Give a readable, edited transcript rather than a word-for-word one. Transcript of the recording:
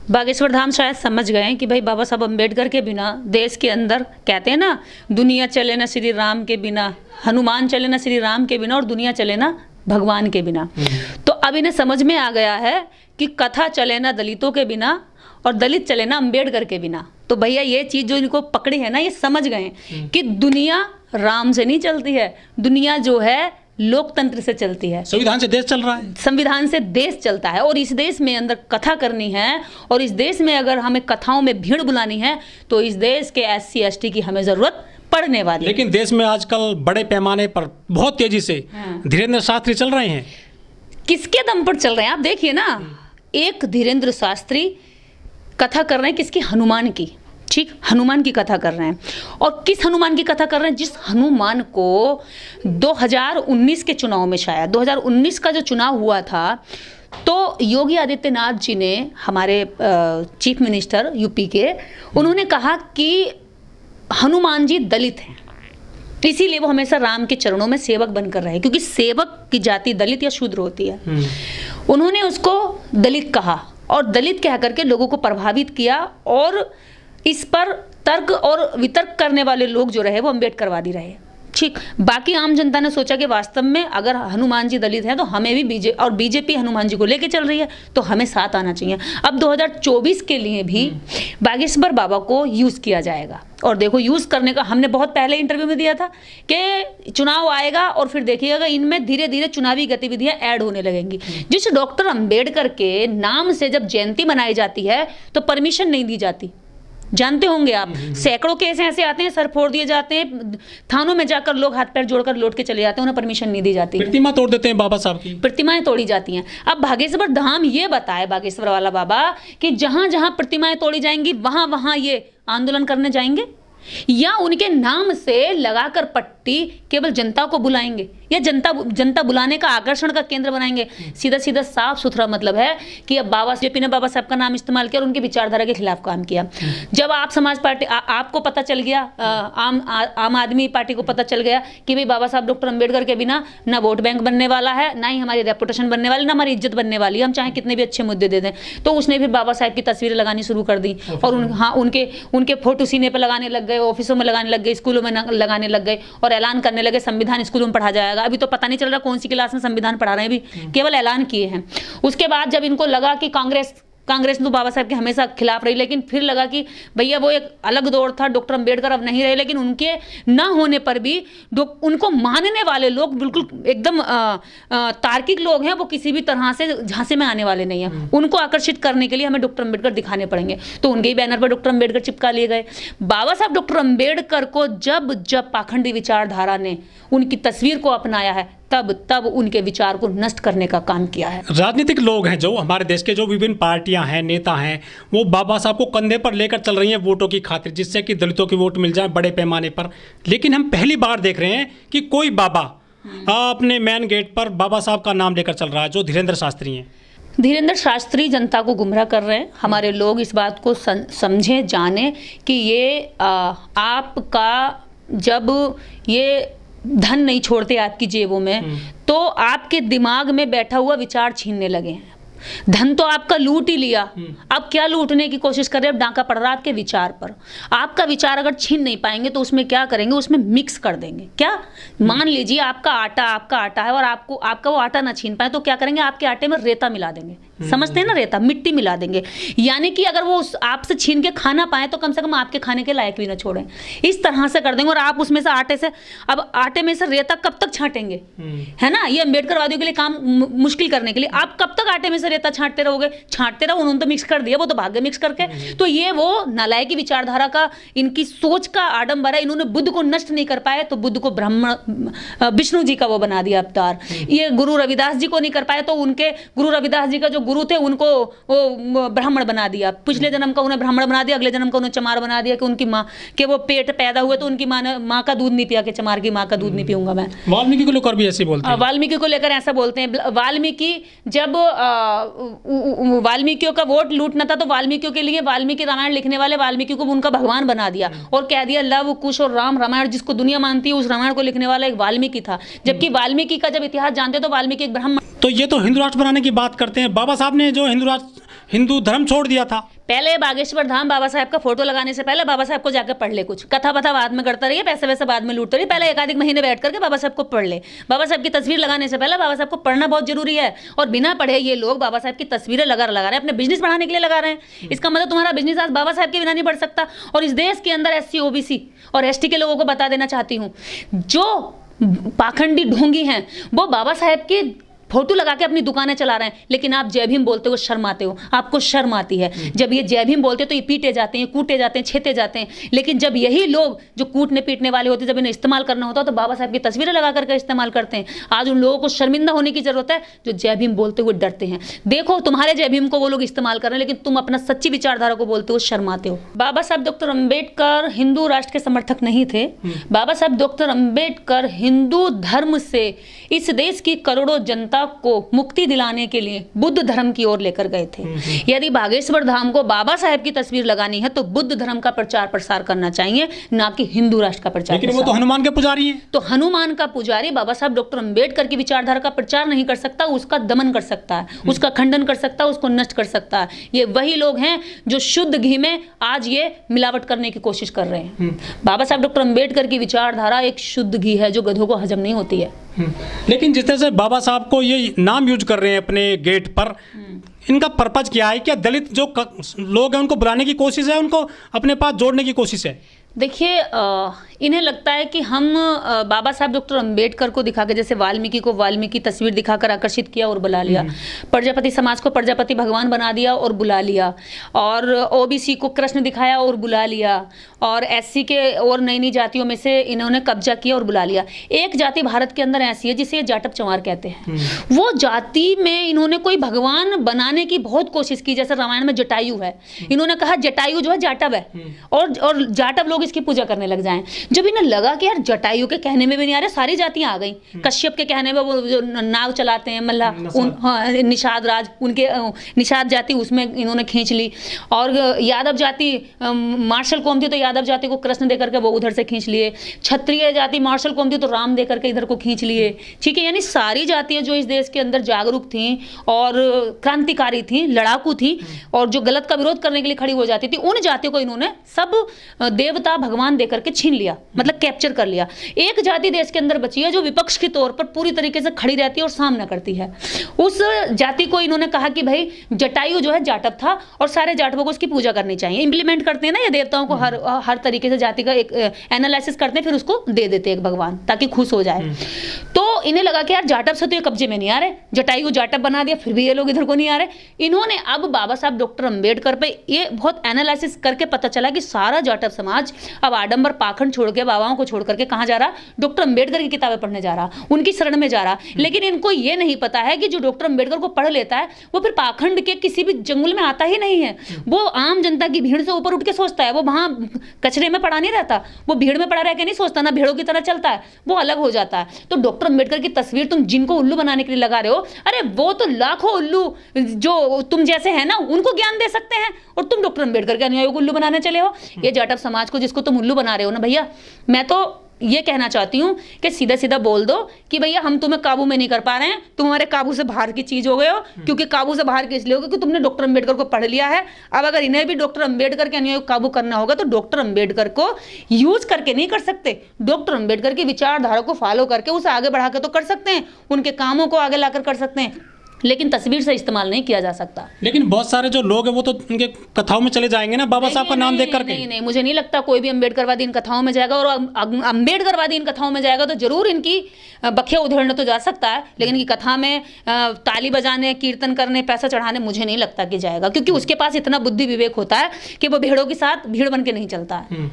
बागेश्वर धाम शायद समझ गए कि भाई बाबा साहब अम्बेडकर के बिना देश के अंदर, कहते हैं ना, दुनिया चले ना श्री राम के बिना, हनुमान चले ना श्री राम के बिना, और दुनिया चले ना भगवान के बिना। तो अब इन्हें समझ में आ गया है कि कथा चले ना दलितों के बिना और दलित चले ना अम्बेडकर के बिना। तो भैया ये चीज़ जो इनको पकड़ी है ना, ये समझ गए कि दुनिया राम से नहीं चलती है, दुनिया जो है लोकतंत्र से चलती है। संविधान से देश चल रहा है, संविधान से देश चलता है। और इस देश में अंदर कथा करनी है, और इस देश में अगर हमें कथाओं में भीड़ बुलानी है, तो इस देश के SC ST की हमें जरूरत पड़ने वाली। लेकिन देश में आजकल बड़े पैमाने पर बहुत तेजी से धीरेन्द्र शास्त्री चल रहे हैं। किसके दम पर चल रहे हैं आप देखिए ना। एक धीरेन्द्र शास्त्री कथा कर रहे हैं किसकी? हनुमान की। ठीक, हनुमान की कथा कर रहे हैं। और किस हनुमान की कथा कर रहे हैं? जिस हनुमान को 2019 के चुनाव में, शायद 2019 का जो चुनाव हुआ था, तो योगी आदित्यनाथ जी ने, हमारे चीफ मिनिस्टर यूपी के, उन्होंने कहा कि हनुमान जी दलित हैं, इसीलिए वो हमेशा राम के चरणों में सेवक बनकर रहे, क्योंकि सेवक की जाति दलित या शूद्र होती है। उन्होंने उसको दलित कहा और दलित कह करके लोगों को प्रभावित किया, और इस पर तर्क और वितर्क करने वाले लोग जो रहे वो अम्बेडकरवादी रहे। ठीक, बाकी आम जनता ने सोचा कि वास्तव में अगर हनुमान जी दलित हैं तो हमें भी और बीजेपी हनुमान जी को लेके चल रही है, तो हमें साथ आना चाहिए। अब 2024 के लिए भी बागेश्वर बाबा को यूज़ किया जाएगा। और देखो, यूज़ करने का हमने बहुत पहले इंटरव्यू में दिया था कि चुनाव आएगा और फिर देखिएगा इनमें धीरे धीरे चुनावी गतिविधियां ऐड होने लगेंगी। जिस डॉक्टर अम्बेडकर के नाम से जब जयंती मनाई जाती है तो परमिशन नहीं दी जाती, जानते होंगे आप। सैकड़ों केस ऐसे आते हैं, सर फोड़ दिए जाते हैं, थानों में जाकर लोग हाथ पैर जोड़कर लौट के चले जाते हैं, उन्हें परमिशन नहीं दी जाती। प्रतिमा तोड़ देते हैं बाबा साहब की, प्रतिमाएं तोड़ी जाती हैं। अब बागेश्वर धाम ये बताए, बागेश्वर वाला बाबा, कि जहां जहां प्रतिमाएं तोड़ी जाएंगी वहां वहां ये आंदोलन करने जाएंगे, या उनके नाम से लगाकर पट्टी केवल जनता को बुलाएंगे, या जनता बुलाने का आकर्षण का केंद्र बनाएंगे। सीधा सीधा साफ सुथरा मतलब है कि अब जेपी ने बाबा साहब का नाम इस्तेमाल किया और उनकी विचारधारा के खिलाफ काम किया। जब आप समाज पार्टी आपको पता चल गया, आम आदमी पार्टी को पता चल गया कि भाई बाबा साहब डॉक्टर अम्बेडकर के बिना ना वोट बैंक बनने वाला है, ना ही हमारी रेपुटेशन बनने वाली, ना हमारी इज्जत बनने वाली है, हम चाहे कितने भी अच्छे मुद्दे दे दें। तो उसने फिर बाबा साहब की तस्वीरें लगानी शुरू कर दी, और उनके फोटो सीने पर लगाने लग गए, ऑफिसों में लगाने लग गए, स्कूलों में लगाने लग गए, और ऐलान करने लगे संविधान स्कूलों में पढ़ा जाएगा। अभी तो पता नहीं चल रहा कौन सी क्लास में संविधान पढ़ा रहे हैं, भी केवल ऐलान किए हैं। उसके बाद जब इनको लगा कि कांग्रेस तो बाबा साहब के हमेशा खिलाफ रही, लेकिन फिर लगा कि भैया वो एक अलग दौर था, डॉक्टर अम्बेडकर अब नहीं रहे, लेकिन उनके ना होने पर भी उनको मानने वाले लोग बिल्कुल एकदम तार्किक लोग हैं, वो किसी भी तरह से झांसे में आने वाले नहीं हैं। उनको आकर्षित करने के लिए हमें डॉक्टर अम्बेडकर दिखाने पड़ेंगे, तो उनके ही बैनर पर डॉक्टर अम्बेडकर चिपका लिए गए। बाबा साहब डॉक्टर अम्बेडकर को जब पाखंडी विचारधारा ने उनकी तस्वीर को अपनाया है, तब उनके विचार को नष्ट करने का काम किया है। राजनीतिक लोग हैं जो हमारे देश के, जो विभिन्न पार्टियां हैं, नेता हैं, वो बाबा साहब को कंधे पर लेकर चल रही हैं वोटों की खातिर, जिससे कि दलितों की वोट मिल जाए बड़े पैमाने पर। लेकिन हम पहली बार देख रहे हैं कि कोई बाबा अपने मेन गेट पर बाबा साहब का नाम लेकर चल रहा है, जो धीरेन्द्र शास्त्री हैं। धीरेन्द्र शास्त्री जनता को गुमराह कर रहे हैं। हमारे लोग इस बात को समझें, जाने कि ये आपका, जब ये धन नहीं छोड़ते आपकी जेबों में, तो आपके दिमाग में बैठा हुआ विचार छीनने लगे हैं। धन तो आपका लूट ही लिया, अब क्या लूटने की कोशिश कर रहे हैं? डांका पड़ रहा है आपके विचार पर। आपका विचार अगर छीन नहीं पाएंगे तो उसमें क्या करेंगे? उसमें मिक्स कर देंगे। क्या, मान लीजिए आपका आटा है और आपका वो आटा ना छीन पाए तो क्या करेंगे? आपके आटे में रेता मिला देंगे, समझते हैं ना, रेता, मिट्टी मिला देंगे। यानी कि अगर वो आपसे छीन के खाना पाए तो कम से कम आपके खाने के लायक भी ना छोड़ें। इस तरह से कर देंगे, और आप उसमें से अब आटे में से रेता कब तक छांटेंगे? है ना, ये अम्बेडकरवादियों के लिए काम मुश्किल करने के लिए आप कब तक आटे में से रेता छांटते रहोगे? छांटते रहो, उन्होंने तो मिक्स कर दिया, वो तो भाग्य मिक्स करके। तो ये वो नालायकी विचारधारा का, इनकी सोच का आडंबर है। इन्होंने बुद्ध को नष्ट नहीं कर पाए तो बुद्ध को विष्णु जी का वो बना दिया अवतार। ये गुरु रविदास जी को नहीं कर पाए तो उनके गुरु रविदास जी का जो गुरु थे उनको वो ब्राह्मण बना दिया। पिछले जन्म का उन्हें ब्राह्मण बना दिया, अगले जन्म का उन्हें चमार बना दिया कि उनकी माँ के वो पेट पैदा हुए तो उनकी माँ का दूध नहीं पिया कि चमार की माँ का दूध नहीं पीऊंगा मैं। वाल्मीकि को लेकर भी ऐसे बोलते हैं, वाल्मीकि को लेकर ऐसा बोलते हैं। वाल्मीकि जब वाल्मीकियों का वोट लूटना था तो वाल्मीकियों के लिए वाल्मीकि रामायण लिखने वाले वाल्मीकि को उनका भगवान बना दिया और कह दिया लव कुश और राम रामायण जिसको दुनिया मानती है उस रामायण को लिखने वाला एक वाल्मीकि था। जबकि वाल्मीकि का जब इतिहास जानते तो वाल्मीकि एक ब्राह्मण। तो ये तो हिंदू राष्ट्र बनाने की बात करते हैं। बाबा साहब ने जो हिंदू राष्ट्र हिंदू धर्म छोड़ दिया था। पहले बागेश्वर धाम बाबा साहब का फोटो लगाने से पहले बाबा साहब को जाकर पढ़ ले, कुछ कथा बथा बाद में करता रहिए, पैसे वैसे बाद में लूटते रहिए, पहले एकाधिक महीने बैठ करके बाबा साहब को पढ़ ले। बाबा साहब की तस्वीर लगाने से पहले बाबा साहब को पढ़ना बहुत जरूरी है। और बिना पढ़े ये लोग बाबा साहब की तस्वीरें लगा रहे हैं, अपने बिजनेस बढ़ाने के लिए लगा रहे हैं। इसका मतलब तुम्हारा बिजनेस आज बाबा साहब के बिना नहीं बढ़ सकता। और इस देश के अंदर SC OBC और ST के लोगों को बता देना चाहती हूँ, जो पाखंडी ढोंगी हैं वो बाबा साहब की फोटो लगा के अपनी दुकानें चला रहे हैं, लेकिन आप जय भीम बोलते हो शर्माते हो, आपको शर्म आती है। जब ये जय भीम बोलते तो ये पीटे जाते हैं, कूटे जाते हैं, छेते जाते हैं। लेकिन जब यही लोग जो कूटने पीटने वाले होते हैं, जब इन्हें इस्तेमाल करना होता है तो बाबा साहब की तस्वीरें लगा करके इस्तेमाल करते हैं। आज उन लोगों को शर्मिंदा होने की जरूरत है जो जय भीम बोलते हुए डरते हैं। देखो तुम्हारे जय भीम को वो लोग इस्तेमाल कर रहे हैं, लेकिन तुम अपना सच्ची विचारधारा को बोलते हो शर्माते हो। बाबा साहब डॉक्टर अम्बेडकर हिंदू राष्ट्र के समर्थक नहीं थे। बाबा साहब डॉक्टर अम्बेडकर हिंदू धर्म से इस देश की करोड़ों जनता को मुक्ति दिलाने के लिए बुद्ध धर्म की ओर लेकर गए थे। यदि बागेश्वर धाम को बाबा साहब की तस्वीर लगानी है तो बुद्ध धर्म का प्रचार प्रसार करना चाहिए, ना कि हिंदू राष्ट्र का प्रचार। लेकिन वो तो हनुमान के पुजारी हैं। तो हनुमान का पुजारी बाबा साहब डॉक्टर अम्बेडकर की विचारधारा का प्रचार नहीं कर सकता, उसका दमन कर सकता है, उसका खंडन कर सकता है, उसको नष्ट कर सकता है। ये वही लोग हैं जो शुद्ध घी में आज ये मिलावट करने की कोशिश कर रहे हैं। बाबा साहब डॉक्टर अम्बेडकर की विचारधारा एक शुद्ध घी है जो गधों को हजम नहीं होती है। लेकिन जिस तरह से बाबा साहब को ये नाम यूज कर रहे हैं अपने गेट पर, इनका पर्पज क्या है? क्या दलित जो लोग हैं उनको बुलाने की कोशिश है, उनको अपने पास जोड़ने की कोशिश है? देखिए, इन्हें लगता है कि हम बाबा साहब डॉक्टर अम्बेडकर को दिखा के, जैसे वाल्मीकि को वाल्मीकि तस्वीर दिखाकर आकर्षित किया और बुला लिया, प्रजापति समाज को प्रजापति भगवान बना दिया और बुला लिया, और OBC को कृष्ण दिखाया और बुला लिया, और SC के और नई नई जातियों में से इन्होंने कब्जा किया और बुला लिया। एक जाति भारत के अंदर ऐसी है जिसे जाटव चमार कहते हैं। वो जाति में इन्होंने कोई भगवान बनाने की बहुत कोशिश की, जैसे रामायण में जटायु है, इन्होंने कहा जटायु जो है जाटव है, और जाटव लोग इसकी पूजा करने लग जाएं। जब इन्हें लगा कि यार जटायु के कहने में भी नहीं आ रहे, सारी जातियां आ गई। कश्यप के कहने में वो जो नाव चलाते हैं मल्लाह, निषाद राज, उनके निषाद जाति उसमें इन्होंने खींच ली, और यादव जाति मार्शल कौम थी तो यादव जाति को कृष्ण देकर के वो उधर से खींच लिए, क्षत्रिय जाति मार्शल कौम थी तो राम देकर के इधर को खींच लिए। ठीक है, यानी सारी जातियां जो इस देश के अंदर जागरूक थी और क्रांतिकारी थी, लड़ाकू थी, और जो गलत का विरोध करने के लिए खड़ी हो जाती थी, उन जातियों को इन्होंने सब देवता भगवान देकर के छीन लिया, मतलब कैप्चर कर लिया। एक जाति देश के अंदर बची है जो विपक्ष के तौर पर पूरी तरीके से खड़ी रहती है और सामना करती है। उस जाति को इन्होंने कहा कि भाई जटायु जो है जाटव था और सारे जाटवों को उसकी पूजा करनी चाहिए। इंप्लीमेंट करते हैं ना ये देवताओं को, हर तरीके से जाति का एक एनालिसिस करते हैं, फिर उसको दे देते हैं एक भगवान ताकि खुश हो जाए। तो इन्हें लगा कि यार जाटव से तो ये कब्जे में नहीं आ रहे, जटायु जाटव बना दिया, फिर भी ये लोग इधर को नहीं आ रहे। इन्होंने अब बाबा साहब डॉक्टर अम्बेडकर पे ये बहुत एनालिसिस करके पता चला कि सारा जाटव समाज अब आडंबर पाखंड छोड़ के, बाबाओं को छोड़ करके कहां जा रहा? डॉक्टर अम्बेडकर की किताबें पढ़ने जा रहा, उनकी शरण में जा रहा। लेकिन इनको ये नहीं पता है कि जो डॉक्टर अम्बेडकर को पढ़ लेता है वो फिर पाखंड के किसी भी जंगल में आता ही नहीं है। वो आम जनता की भीड़ से ऊपर उठ के सोचता है, वो वहां कचरे में पड़ा नहीं रहता, वो भीड़ में पड़ा रह के नहीं सोचता, ना भेड़ों की तरह चलता है, वो अलग हो जाता है। तो डॉक्टर अम्बेडकर की तस्वीर तुम जिनको उल्लू बनाने के लिए लगा रहे हो, अरे वो तो लाखों उल्लू जो तुम जैसे है ना उनको ज्ञान दे सकते हैं, और तुम डॉक्टर अम्बेडकर के अनुयायियों को उल्लू बनाने चले हो। ये जाटव समाज को जिसको तुम उल्लू बना रहे हो ना भैया, मैं तो ये कहना चाहती हूँ कि सीधा सीधा बोल दो कि भैया हम तुम्हें काबू में नहीं कर पा रहे हैं, तुम हमारे काबू से बाहर की चीज हो गए हो। क्योंकि काबू से बाहर किस लिए हो? क्योंकि तुमने डॉक्टर अम्बेडकर को पढ़ लिया है। अब अगर इन्हें भी डॉक्टर अम्बेडकर के अनुयायी को काबू करना होगा तो डॉक्टर अम्बेडकर को यूज करके नहीं कर सकते, डॉक्टर अम्बेडकर की विचारधारा को फॉलो करके उसे आगे बढ़ा के तो कर सकते हैं, उनके कामों को आगे लाकर कर सकते हैं, लेकिन तस्वीर से इस्तेमाल नहीं किया जा सकता। लेकिन बहुत सारे जो लोग हैं वो तो उनके कथाओं में चले जाएंगे ना बाबा साहब का नाम देख करके। नहीं, मुझे नहीं लगता कोई भी अम्बेडकरवादी इन कथाओं में जाएगा, और अम्बेडकरवादी इन कथाओं में जाएगा तो जरूर इनकी बखिया उधेड़ने तो जा सकता है, लेकिन इनकी कथा में ताली बजाने, कीर्तन करने, पैसा चढ़ाने मुझे नहीं लगता कि जाएगा, क्योंकि उसके पास इतना बुद्धि विवेक होता है कि वो भेड़ों के साथ भीड़ बन के नहीं चलता है।